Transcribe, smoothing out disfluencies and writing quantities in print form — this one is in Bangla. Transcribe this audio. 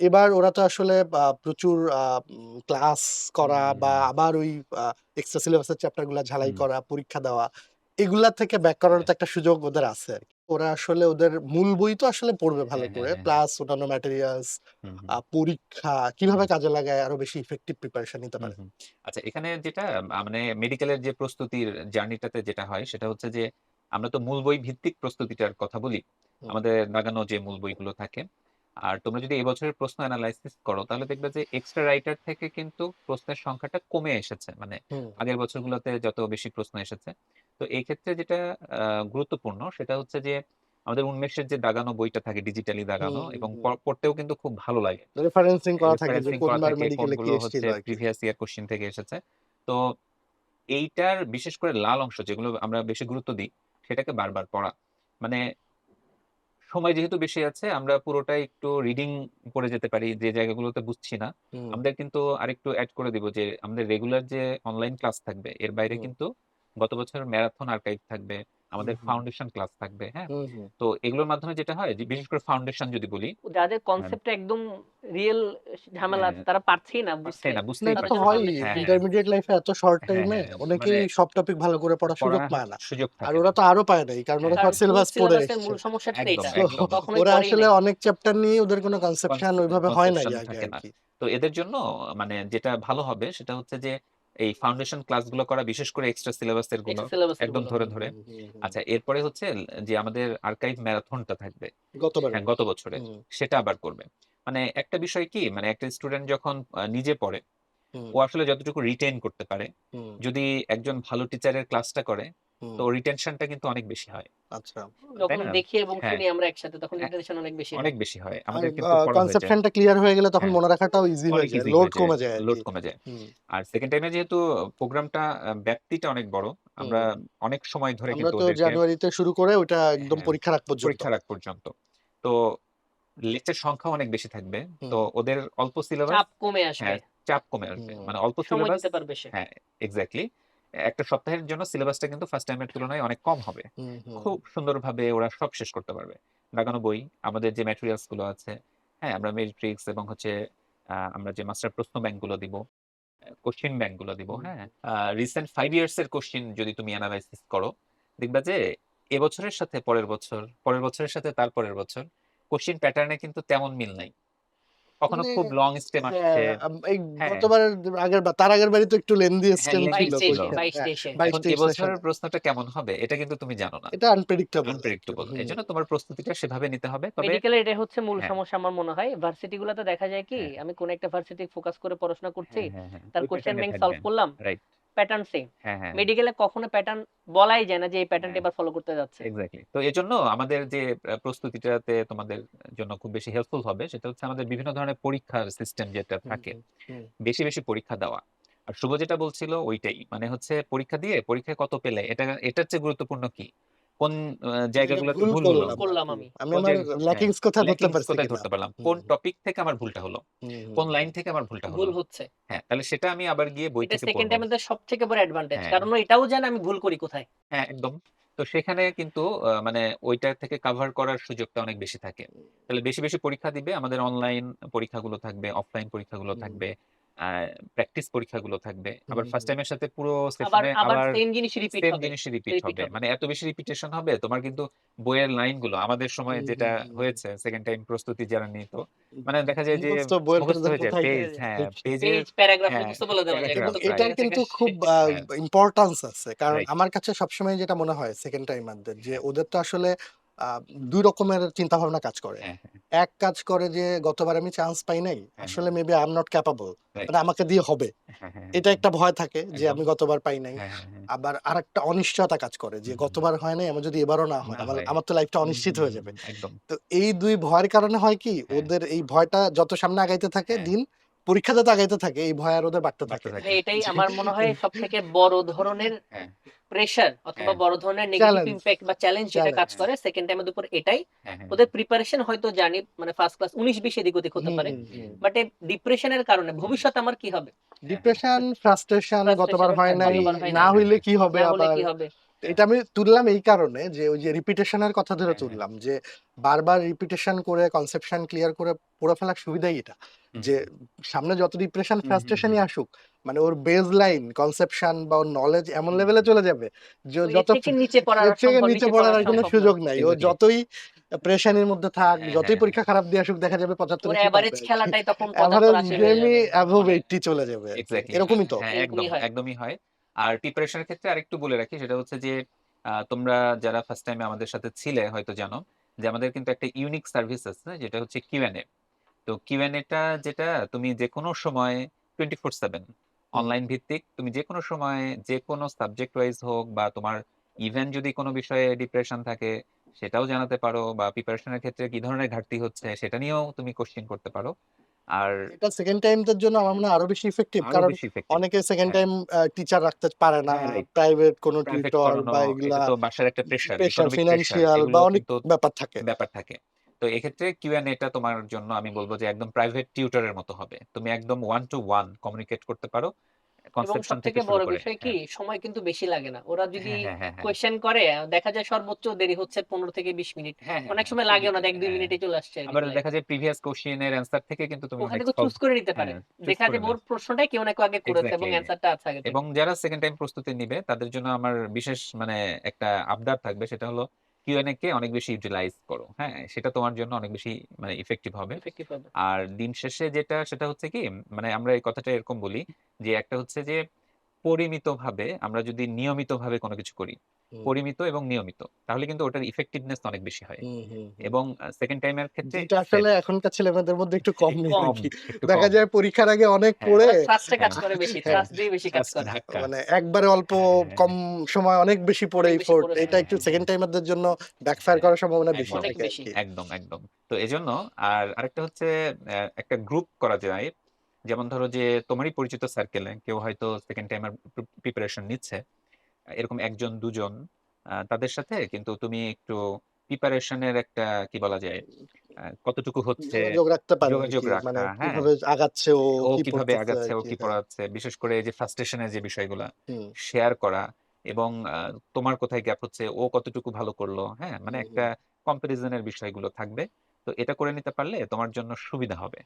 এবার ওরা তো আসলে প্রচুর ক্লাস করা বা হুম, আবার ওই এক্সট্রা সিলেবাসের চ্যাপ্টার গুলা ঝালাই হুম, করা, পরীক্ষা দেওয়া। এগুলা থেকে ব্যাক করার হ্যাঁ, তো একটা সুযোগ ওদের আছে আরকি। ওরা আসলে ওদের মূল বই তো আসলে পড়বে ভালো হ্যাঁ, হ্যাঁ, করে। হ্যাঁ, হ্যাঁ। প্লাস অন্যান্য ম্যাটেরিয়ালস, হুম, হুম, পরীক্ষা কিভাবে হুম, কাজে লাগায় আরো বেশি ইফেক্টিভ প্রিপারেশন নিতে হুম, পারে। হুম। আচ্ছা এখানে যেটা মানে মেডিকেলের যে প্রস্তুতির জার্নিটাতে যেটা হয় সেটা হচ্ছে যে আমরা তো মূল বই ভিত্তিক প্রস্তুতিটার কথা বলি। হুম, আমাদের লাগানো যে মূল বইগুলো থাকে। আর তোমরা যদি এবছরের প্রশ্ন এনালাইসিস করো তাহলে দেখবে যে এক্সট্রা রাইটার থেকে কিন্তু প্রশ্নের সংখ্যাটা কমে এসেছে। মানে হুম, আগের বছরগুলোতে যত বেশি প্রশ্ন এসেছে। তো এই ক্ষেত্রে যেটা গুরুত্বপূর্ণ সেটা হচ্ছে যে আমাদের উন্মেষের যে দাগানো বইটা থাকে ডিজিটালি দাগানো হুম, এবং হুম। পড়তেও কিন্তু খুব ভালো লাগে। রেফারেন্সিং করা থাকে যে রেফারেন্সিং করা কোনবার থাকে মেডিকেলে কি কোনগুলো এসেছিল হচ্ছে আরকি। প্রিভিয়াস ইয়ার কোয়েশ্চেন থেকে এসেছে। তো এইটার বিশেষ করে লাল অংশ যেগুলো আমরা বেশি গুরুত্ব দিই, সেটাকে বারবার পড়া। মানে সময় যেহেতু বেশি আছে আমরা পুরোটাই একটু রিডিং করে যেতে পারি। যে জায়গাগুলোতে বুঝছি না, হুম, আমাদের কিন্তু আরেকটু এড করে দিব যে আমাদের রেগুলার যে অনলাইন ক্লাস থাকবে, এর বাইরে হুম, কিন্তু গত বছরের ম্যারাথন আর্কাইভ থাকবে, হুম, আমাদের হুম, ফাউন্ডেশন ক্লাস থাকবে, হ্যাঁ? হুম, হুম। তো এগুলোর মাধ্যমে যেটা হয় যে বিশেষ করে ফাউন্ডেশন যদি বলি, যাদের আ কনসেপ্টে একদম রিয়েল ঝামেলা হ্যাঁ, আছে তারা পারছেই না পারছে বুঝতে। না, না বুঝতেই এটা তাদের তো পারছে জন্য না। হয়ই। ফাউন্ডেশন হ্যাঁ, হ্যাঁ, হ্যাঁ, ইন্টারমিডিয়েট লাইফে এত শর্ট হ্যাঁ, টাইমে হ্যাঁ। মানে অনেকেই সব টপিক ভালো করে পড়ার সুযোগ পড়ার পায় না। সুযোগ আর থাকে ওরা না। তো আরো পায় নাই। কারণ ওরা হ্যাঁ, কারণ শর্ট মূল সিলেবাস পড়ে সিলেবাসের এসছে। মূল সমস্যাটা তো একদম, এটা। সো একদম। কখনোই ওরা পড়েই আসলে নাই। অনেক চ্যাপ্টার নিয়ে ওদের কোনো কনসেপশন ওইভাবে হয় নাই কনসেপশন আগে থাকে না। আরকি। তো এদের জন্য মানে যেটা ভালো হবে সেটা হচ্ছে যে এই ফাউন্ডেশন ক্লাসগুলো করা বিশেষ করে এক্সট্রা সিলেবাসের গুলো এক্সট্রা সিলেবাসের একদম গুলো। ধরে, হুম, ধরে। হুম, হুম, হুম। আচ্ছা এরপরে হচ্ছে যে আমাদের আর্কাইভ ম্যারাথনটা থাকবে। গতবারের হ্যাঁ, গত মতো। বছরের। হুম, সেটা আবার করবে। মানে একটা বিষয় কি মানে একটা স্টুডেন্ট যখন নিজে পড়ে, হুম, ও আসলে যতটুকু রিটেইন করতে পারে, হুম, যদি একজন ভালো টিচারের ক্লাসটা করে, হুম। তো রিটেনশনটা কিন্তু অনেক বেশি হয়। আচ্ছা। তাই যখন না? দেখি এবং হ্যাঁ, শুনি আমরা একসাথে তখন অ্যা রিটেনশন অনেক বেশি অনেক হয়। বেশি হয়। আর আমাদের কিন্তু পড়া হয়ে যায়। কনসেপশনটা ক্লিয়ার হয়ে গেলে তখন হ্যাঁ। মনে রাখাটাও ইজি হয়ে অনেক যায়। ইজি লোড হয়ে যায়। কমে যায় লোড আরকি। কমে যায়। হুম, আর সেকেন্ড টাইমে যেহেতু প্রোগ্রামটা ব্যাপ্তিটা অনেক বড়, আমরা হুম। অনেক সময় ধরে আমরা কিন্তু তো ওদেরকে জানুয়ারিতে শুরু করে ওইটা একদম হ্যাঁ, পরীক্ষার আগ পর্যন্ত। পরীক্ষার আগ পর্যন্ত। তো লেকচার সংখ্যাও অনেক বেশি থাকবে। তো হুম, ওদের অল্প সিলেবাস চাপ কমে আসবে। হ্যাঁ, চাপ কমে আসবে। হুম, মানে অল্প সময় সিলেবাস দিতে পারবে সে। হ্যাঁ, এক্সাক্টলি। একটা সপ্তাহের জন্য সিলেবাসটা কিন্তু ফার্স্ট টাইমের তুলনায় অনেক কম হবে। হুম, হুম, খুব সুন্দরভাবে ওরা সব শেষ করতে পারবে। লাগানো বই, আমাদের যে ম্যাটেরিয়ালস গুলো আছে, হ্যাঁ, আমরা মেট্রিক্স এবং হচ্ছে আমরা যে মাস্টার প্রশ্ন ব্যাংকগুলো দিব, কোয়েশ্চেন ব্যাংকগুলো দিব, হুম, হ্যাঁ? রিসেন্ট 5 ইয়ার্স এর কোয়েশ্চেন যদি তুমি এনালাইসিস করো, দেখবা যে এবছরের সাথে পরের বছর, পরের বছরের সাথে তার পরের বছর কোয়েশ্চেন প্যাটার্ন এ কিন্তু তেমন মিল নাই। কখনো মানে খুব লং স্টেম হ্যাঁ, আসছে, এই হ্যাঁ, গতবারের তার আগের বারই তো একটু লেন্দি হ্যাঁ, স্টেম লেংথি ছিল ২২-২৩ এ ছিল। কোয়েশ্চেন। ২২-২৩ হ্যাঁ, এ। এখন ২২-২৩ এর এবছরের সময়। প্রশ্নটা কেমন হবে এটা কিন্তু তুমি জানো না। এটা আনপ্রেডিক্টেবল একটু। আনপ্রেডিক্টেবল। হুম, এজন্য তোমার প্রস্তুতিটা সেভাবে নিতে হবে। তবে মেডিকেলের এটাই হচ্ছে মূল হ্যাঁ, সমস্যা আমার মনে হয়। ভার্সিটি গুলাতে দেখা যায় কি হ্যাঁ, আমি কোন একটা ভার্সিটি ফোকাস করে পড়াশোনা করছি। হ্যাঁ, হ্যাঁ, হ্যাঁ। তার ওই কোয়েশ্চেন প্যাটার্ন এ ব্যাংক সলভ থাকবেন। করলাম। রাইট। Pattern same. হ্যাঁ, হ্যাঁ, হ্যাঁ, মেডিকেলে কখনো প্যাটার্ন বলাই যায় না যে এই প্যাটার্নটা হ্যাঁ। এবার ফলো করতে যাচ্ছে। এক্সাক্টলি। তো এজন্য আমাদের যে প্রস্তুতিটাতে তোমাদের জন্য খুব বেশি হেল্পফুল হবে সেটা হচ্ছে আমাদের বিভিন্ন ধরনের পরীক্ষার সিস্টেম যেটা হুম, থাকে। হুম, হুম। বেশি, বেশি পরীক্ষা দেওয়া। আর শুভ যেটা বলছিল ওইটাই। মানে হচ্ছে পরীক্ষা দিয়ে পরীক্ষায় কত পেলে এটার চেয়ে গুরুত্বপূর্ণ কি? কোন জায়গায় জায়গাগুলোতে ভুল ভুল হলো? ভুল করলাম করলাম আরকি। আমি। আমি কোন আমার জায়গা হ্যাঁ, ল্যাকিংস কোথায় ধরতে ল্যাকিংস পারছি কোথায় কিনা। ধরতে পারলাম? হুম, কোন টপিক থেকে আমার ভুলটা হলো? হুম, হুম, কোন লাইন থেকে আমার ভুলটা ভুল হলো? হচ্ছে। হ্যাঁ, তাহলে সেটা আমি আবার গিয়ে বই এটা থেকে সেকেন্ড পড়ব। টাইম এদের সবথেকে বড় অ্যাডভান্টেজ। হ্যাঁ। কারণ ও এটাও জানে আমি ভুল করি কোথায়। হ্যাঁ, একদম। তো সেখানে কিন্তু মানে ওইটা থেকে কাভার করার সুযোগটা অনেক বেশি থাকে। তাহলে বেশি, বেশি পরীক্ষা দিবে। আমাদের অনলাইন পরীক্ষাগুলো থাকবে, অফলাইন পরীক্ষাগুলো হুম, থাকবে, আ প্র্যাকটিস পরীক্ষাগুলো থাকবে। হুম, আবার ফার্স্ট হুম, টাইম এর সাথে পুরো আবার সেশনে আবার আবার সেম জিনিস রিপিট সেম হবে। জিনিসই রিপিট রিপিট হবে। হবে। মানে এত বেশি রিপিটেশন হবে তোমার কিন্তু বইয়ের লাইনগুলো আমাদের সময় হুম, যেটা হুম, হুম, হয়েছে সেকেন্ড টাইম প্রস্তুতি যারা নিত, হুম। মানে দেখা যায় যে মুখস্থ বইয়ের মুখস্থ ভেতর হয়ে যায়। কোথায় পেজ গেছে? হ্যাঁ, পেজের পেজ, প্যারাগ্রাফ হ্যাঁ, মুখস্থ বলে দেওয়া যায়। এটা এবং প্যারাগ্রাফ কতক্ষণ রাইট, এটার জায়গা থেকে কিন্তু আসছে। খুব হ্যাঁ, ইম্পোর্টেন্স আছে। কারণ রাইট। আমার কাছে সবসময় যেটা মনে হয় সেকেন্ড টাইমারদের যে হ্যাঁ, ওদের তো আসলে আ ২ রকমের চিন্তাভাবনা কাজ করে। হ্যাঁ, হ্যাঁ, এক কাজ করে যে গতবার আমি চান্স পাই নাই। হ্যাঁ, আসলে হ্যাঁ, maybe I am not capable. Right. মানে আমাকে দিয়ে হবে। হ্যাঁ, হ্যাঁ, এটা হ্যাঁ, একটা ভয় থাকে যে একদম। আমি গতবার পাই নাই। হ্যাঁ, হ্যাঁ, হ্যাঁ। আবার আরেকটা অনিশ্চয়তা কাজ করে যে হুম, হুম। গতবার হয় নাই আমার যদি এবারও না হয় না আমার হয়। আমার তো লাইফটা হুম, অনিশ্চিত হুম, হয়ে হুম, যাবে। হুম, একদম। তো এই ২ ভয়ের কারণে হয় কি হ্যাঁ, ওদের এই ভয়টা যত সামনে আগাইতে থাকে হ্যাঁ, দিন, পরীক্ষা যত আগাইতে থাকে এই ভয় আর ওদের বাড়তে বাড়তে থাকে। থাকে। ভাই এটাই যে আমার মনে হয় সবথেকে বড় ধরনের হ্যাঁ, প্রেশার অথবা হ্যাঁ, বড় ধরনের নেগেটিভ চ্যালেঞ্জ, ইমপ্যাক্ট বা চ্যালেঞ্জ যেটা কাজ চ্যালেঞ্জ। হ্যাঁ, করে সেকেন্ড টাইম এর উপর এটাই হ্যাঁ, হ্যাঁ, ওদের প্রিপারেশন হয়তো জানি মানে ফার্স্ট ক্লাস ১৯-২০ এদিক ওদিক হতে হুম, পারে। হুম, হুম। হুম, বাট এই ডিপ্রেশনের কারণে হুম, ভবিষ্যতে আমার কি হবে? হ্যাঁ, হ্যাঁ, ডিপ্রেশন, ফ্রাস্ট্রেশন গতবার ফ্রাস্ট্রেশন হয় নাই, গতবার হয় না নাই। হ্যাঁ, হইলে হ্যাঁ, কি হবে না হলে আবার কি হবে? এটা আমি তুললাম এই কারণে যে ওই যে রিপিটেশনের কথা ধরে হ্যাঁ, হ্যাঁ। তুললাম যে বারবার রিপিটেশন করে কনসেপশন ক্লিয়ার করে পড়ে ফেলার সুবিধাই এটা হুম, যে হুম, সামনে যত ডিপ্রেশন হুম, হুম, ফ্রাস্ট্রেশনই হুম। আসুক মানে ওর বেজ লাইন কনসেপশন বা ওর নলেজ এমন হুম, লেভেলে হুম। চলে যাবে যে ও তো এর যত থেকে নিচে পড়ার এর থেকে নিচে পড়ার আর কোনো সম্ভব সুযোগ নয়। নাই ও এক্সাক্টলি। যতই প্রেশানের মধ্যে থাক হ্যাঁ, যতই হ্যাঁ, পরীক্ষা হ্যাঁ। খারাপ দিয়ে আসুক দেখা যাবে 75 ওর কি এভারেজ পাবে খেলাটাই তখন ৭৫ এভারেজ ৮০ হয়ে গেমই যাবে। অ্যাভব হ্যাঁ, 80 চলে যাবে আর কি এক্সাক্টলি। এরকমই তো হ্যাঁ, এরকমই হয়। একদমই হয়। আর প্রিপারেশন এর ক্ষেত্রে আরেকটু বলে রাখি সেটা হচ্ছে যে তোমরা যারা ফার্স্ট টাইম এ আমাদের সাথে ছিলে হয়তো জানো যে আমাদের কিন্তু একটা ইউনিক সার্ভিস আছে যেটা হচ্ছে কিউএনএ। তো কিউএনএ টা যেটা তুমি যেকোনো সময় 24/7 হুম, অনলাইন ভিত্তিক তুমি যেকোনো সময় যেকোনো সাবজেক্ট ওয়াইজ হোক বা তোমার ইভেন যদি কোনো বিষয়ে ডিপ্রেশন থাকে সেটাও জানাতে পারো বা প্রিপারেশন এর ক্ষেত্রে কি ধরনের ঘাটতি হচ্ছে সেটা নিয়েও তুমি কোয়েশ্চেন করতে পারো। আর এটা সেকেন্ড টাইমদের জন্য আমার মনে হয় আরো বেশি ইফেক্টিভ আরো কারণ বেশি ইফেক্টিভ। অনেকে সেকেন্ড হ্যাঁ, টাইম টিচার রাখতে পারে না হ্যাঁ, রাইট। প্রাইভেট কোনো প্রাইভেট টিউটর পড়ানো বা এগুলা এটা তো বাসার একটা pressure, pressure economic pressure financial বা এগুলোও অনেক কিন্তু ব্যাপার থাকে ব্যাপার থাকে। তো এক্ষেত্রে কিউএনএ টা তোমার জন্য আমি বলব যে একদম প্রাইভেট টিউটরের মতো হবে। তুমি একদম ওয়ান টু ওয়ান কমিউনিকেট করতে পারো এবং কনসেপশন থেকে সবথেকে শুরু বড় করে। বিষয় কি হ্যাঁ, সময় কিন্তু বেশি লাগে না। ওরা যদি হ্যাঁ, হ্যাঁ, হ্যাঁ, হ্যাঁ। কোয়েশ্চেন করে দেখা যায় সর্বোচ্চ দেরি হচ্ছে ১৫ থেকে ২০ মিনিট। হ্যাঁ, হ্যাঁ, অনেক হ্যাঁ, সময় খুবই লাগেও না ১-২ হ্যাঁ। মিনিটে চলে আসছে আবার রিপ্লাই। দেখা যায় প্রিভিয়াস কোয়েশ্চেন এর অ্যান্সার থেকে কিন্তু তুমি ওখানে অনেক তো সলভ চুজ করে নিতে পারে। হ্যাঁ, চুজ দেখা করে যায় নেয়। ওর প্রশ্নটাই কেউ না কেউ আগে করেছে এবং এক্সাক্টলি। অ্যান্সারটা আছে আগে এবং থেকে। যারা সেকেন্ড টাইম প্রস্তুতি নিবে তাদের জন্য আমার বিশেষ মানে একটা আবদার থাকবে সেটা হলো কিউএনএ কে অনেক বেশি ইউটিলাইজ করো। হ্যাঁ? সেটা তোমার জন্য অনেক বেশি মানে ইফেক্টিভ হবে। ইফেক্টিভ হবে। আর দিন শেষে যেটা সেটা হচ্ছে কি মানে আমরা এই কথাটা এরকম বলি যে একটা হচ্ছে যে পরিমিতভাবে আমরা যদি নিয়মিতভাবে কোনো কিছু করি, হুম, পরিমিত এবং নিয়মিত তাহলে কিন্তু ওটার ইফেক্টিভনেস অনেক বেশি হয়। হুম, হুম, হুম। এবং সেকেন্ড টাইম এর ক্ষেত্রে যেটা সেম আসলে এখনকার ছেলেমেয়েদের মধ্যে একটু কমই কম। কম, দেখি একটু দেখা কম। যায় পরীক্ষার আগে অনেক হ্যাঁ, পড়ে ওরা ট্রাস্টে কাজ হ্যাঁ, করে বেশি। হ্যাঁ ট্রাস্ট দিয়ে বেশি কাজ জাস্ট করে। ধাক্কা। মানে একবারে অল্প হ্যাঁ, কম হ্যাঁ, সময় অনেক বেশি পড়ে অনেক বেশি এফোর্ট পড়েছে। এটা হ্যাঁ, একটু হ্যাঁ, হ্যাঁ, সেকেন্ড টাইমারদের জন্য ব্যাকফায়ার হ্যাঁ, করার সম্ভাবনা বেশি একদম, অনেক থাকে বেশি। আরকি। একদম, একদম। তো এজন্য আর আরেকটা হচ্ছে একটা গ্রুপ করা যায়। যেমন ধরো যে তোমারই পরিচিত সার্কেলে কেউ হয়তো সেকেন্ড টাইম এর প্রিপারেশন নিচ্ছে। এরকম ১ জন ২ জন তাদের সাথে কিন্তু তুমি একটু প্রিপারেশন এর একটা কি বলা যায়? কতটুকু হচ্ছে যোগাযোগ রাখতে পারে যোগাযোগ আরকি। মানে রাখা, হ্যাঁ? কিভাবে আগাচ্ছে ও, ও কি কিভাবে পড়তেছে আগাচ্ছে, ও আরকি। কি হ্যাঁ। পড়াচ্ছে, বিশেষ করে এই যে ফ্রাস্ট্রেশন এর যে বিষয়গুলা হুম, শেয়ার করা এবং তোমার কোথায় গ্যাপ হচ্ছে, ও কতটুকু ভালো করলো, হ্যাঁ? মানে হুম, একটা হুম। কম্পারিজন এর বিষয়গুলো থাকবে। তো এটা করে নিতে পারলে তোমার জন্য সুবিধা হবে।